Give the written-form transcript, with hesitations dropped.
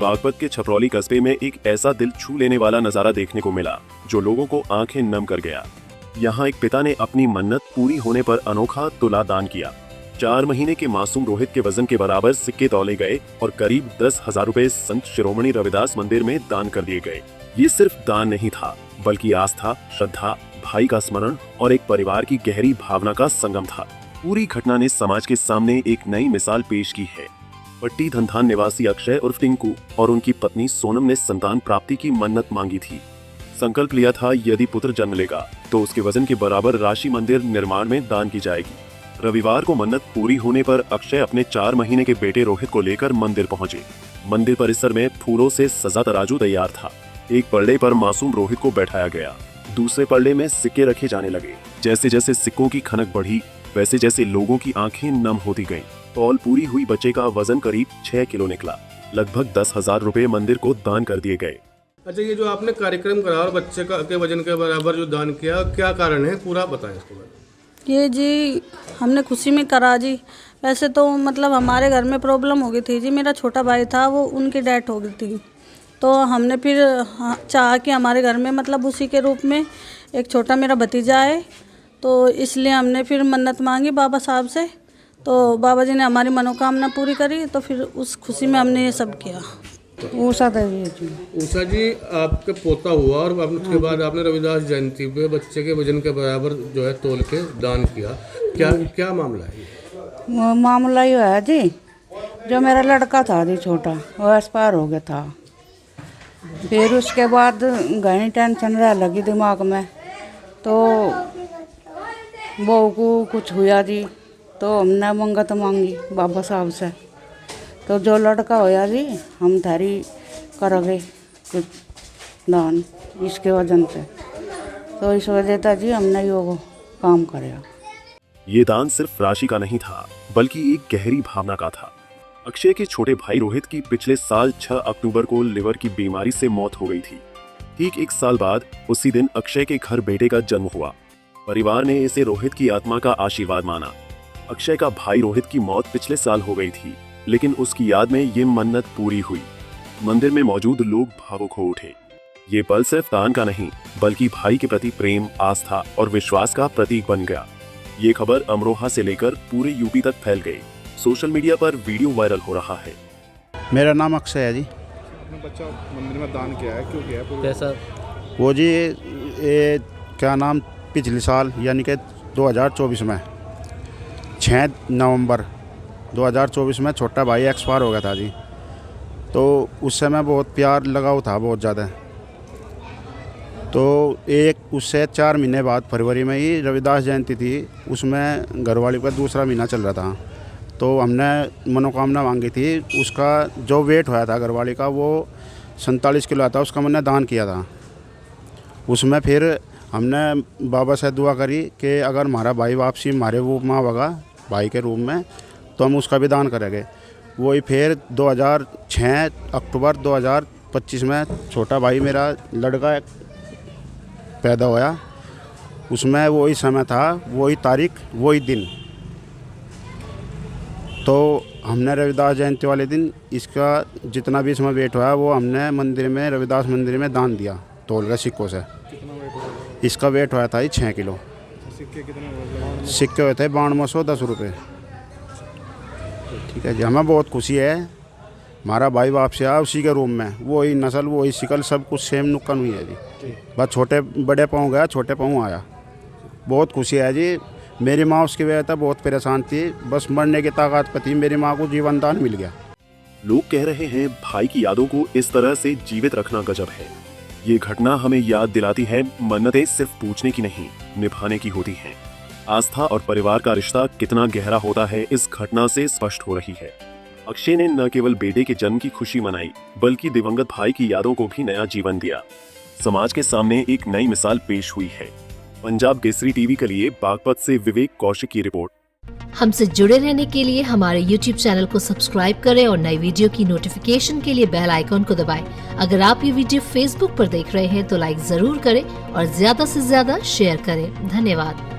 बागपत के छपरौली कस्बे में एक ऐसा दिल छू लेने वाला नजारा देखने को मिला जो लोगों को आंखें नम कर गया। यहाँ एक पिता ने अपनी मन्नत पूरी होने पर अनोखा तुला दान किया। 4 महीने के मासूम रोहित के वजन के बराबर सिक्के तौले गए और करीब 10,000 रुपए संत शिरोमणि रविदास मंदिर में दान कर दिए गए। ये सिर्फ दान नहीं था, बल्कि आस्था, श्रद्धा, भाई का स्मरण और एक परिवार की गहरी भावना का संगम था। पूरी घटना ने समाज के सामने एक नई मिसाल पेश की है। पट्टी धनधान निवासी अक्षय उर्फ टिंकू और उनकी पत्नी सोनम ने संतान प्राप्ति की मन्नत मांगी थी। संकल्प लिया था यदि पुत्र जन्म लेगा तो उसके वजन के बराबर राशि मंदिर निर्माण में दान की जाएगी। रविवार को मन्नत पूरी होने पर अक्षय अपने 4 महीने के बेटे रोहित को लेकर मंदिर पहुंचे। मंदिर परिसर में फूलों से सजा तराजू तैयार था। एक पल्ले पर मासूम रोहित को बैठाया गया, दूसरे पल्ले में सिक्के रखे जाने लगे। जैसे जैसे सिक्कों की खनक बढ़ी, वैसे जैसे लोगों की आंखें नम होती गईं। तौल पूरी हुई बच्चे का वजन करीब 6 किलो निकला। लगभग 10,000 रुपए मंदिर को दान कर दिए गए। अच्छा, ये जो आपने कार्यक्रम करा और बच्चे के वजन के बराबर जो दान किया, क्या कारण है, पूरा बताएं इसके बारे में। ये जी हमने खुशी में करा जी। वैसे तो मतलब हमारे घर में प्रॉब्लम हो गई थी जी। मेरा छोटा भाई था, वो उनकी डेथ हो गई थी, तो हमने फिर चाहा कि हमारे घर में मतलब उसी के रूप में एक छोटा मेरा भतीजा है, तो इसलिए हमने फिर मन्नत मांगी बाबा साहब से। तो बाबा जी ने हमारी मनोकामना पूरी करी, तो फिर उस खुशी में हमने ये सब किया। उषा जी, आपके पोता हुआ और उसके बाद आपने रविदास जयंती पे बच्चे के वजन के बराबर जो है तोल के दान किया। क्या मामला है? वो मामला ये है जी, जो मेरा लड़का था जी छोटा, वो एक्सपायर हो गया था। फिर उसके बाद घनी टेंशन रह लगी दिमाग में, तो बहू को कुछ हुआ जी, तो हमने मंगत मांगी बाबा साहब से। तो जो लड़का होया जी, हम थारी करोगे कुछ दान इसके वजन से, तो इस वजह से जी हमने यो काम कराया। ये दान सिर्फ राशि का नहीं था, बल्कि एक गहरी भावना का था। अक्षय के छोटे भाई रोहित की पिछले साल 6 अक्टूबर को लिवर की बीमारी से मौत हो गई थी। ठीक 1 साल बाद उसी दिन अक्षय के घर बेटे का जन्म हुआ। परिवार ने इसे रोहित की आत्मा का आशीर्वाद माना। अक्षय का भाई रोहित की मौत पिछले साल हो गई थी, लेकिन उसकी याद में ये मन्नत पूरी हुई। मंदिर में मौजूद लोग भावुक हो उठे। ये पल सिर्फ दान का नहीं, बल्कि भाई के प्रति प्रेम, आस्था और विश्वास का प्रतीक बन गया। ये खबर अमरोहा से लेकर पूरे यूपी तक फैल गई। सोशल मीडिया पर वीडियो वायरल हो रहा है। मेरा नाम अक्षय है जी। बच्चा मंदिर में दान किया है, क्यों किया है पैसा? वो जी ये क्या नाम, पिछले साल यानी कि 2024 में 6 नवंबर 2024 में छोटा भाई एक्सपायर हो गया था जी। तो उस समय बहुत प्यार लगाव था, बहुत ज़्यादा। तो एक उससे 4 महीने बाद फरवरी में ही रविदास जयंती थी, उसमें घरवाली का दूसरा महीना चल रहा था। तो हमने मनोकामना मांगी थी। उसका जो वेट होया था घरवाली का, वो 47 किलो आता, उसका मैंने दान किया था। उसमें फिर हमने बाबा से दुआ करी कि अगर हमारा भाई वापसी हमारे रूप में आवेगा, भाई के रूप में, तो हम उसका भी दान करेंगे। वही फिर 2006 अक्टूबर 2025 में छोटा भाई मेरा लड़का पैदा होया। उसमें वही समय था, वही तारीख, वही दिन। तो हमने रविदास जयंती वाले दिन इसका जितना भी इसमें वेट हुआ, वो हमने मंदिर में, रविदास मंदिर में दान दिया तोल के सिक्कों से। कितना वेट हुआ? इसका वेट हुआ था 6 किलो। सिक्के कितने हुए? सिक्के हुए थे 9210 रुपये। ठीक है जी, हमें बहुत खुशी है। हमारा भाई वापसी आया उसी के रूम में, वही नस्ल, वही शिकल, सब कुछ सेम नुक्कन हुई है जी। बस छोटे बड़े पाँव गया, छोटे पाँव आया। बहुत खुशी है जी। मेरी माँ उसकी वजह से बहुत परेशान थी, बस मरने की ताकत पर थी। मेरी माँ को जीवन दान मिल गया। लोग कह रहे हैं भाई की यादों को इस तरह से जीवित रखना गजब है। ये घटना हमें याद दिलाती है मन्नतें सिर्फ पूछने की नहीं, निभाने की होती हैं। आस्था और परिवार का रिश्ता कितना गहरा होता है, इस घटना से स्पष्ट हो रही है। अक्षय ने न केवल बेटे के जन्म की खुशी मनाई, बल्कि दिवंगत भाई की यादों को भी नया जीवन दिया। समाज के सामने एक नई मिसाल पेश हुई है। पंजाब केसरी टीवी के लिए बागपत से विवेक कौशिक की रिपोर्ट। हमसे जुड़े रहने के लिए हमारे YouTube चैनल को सब्सक्राइब करें और नई वीडियो की नोटिफिकेशन के लिए बेल आइकॉन को दबाएं। अगर आप ये वीडियो Facebook पर देख रहे हैं तो लाइक जरूर करें और ज्यादा से ज्यादा शेयर करें। धन्यवाद।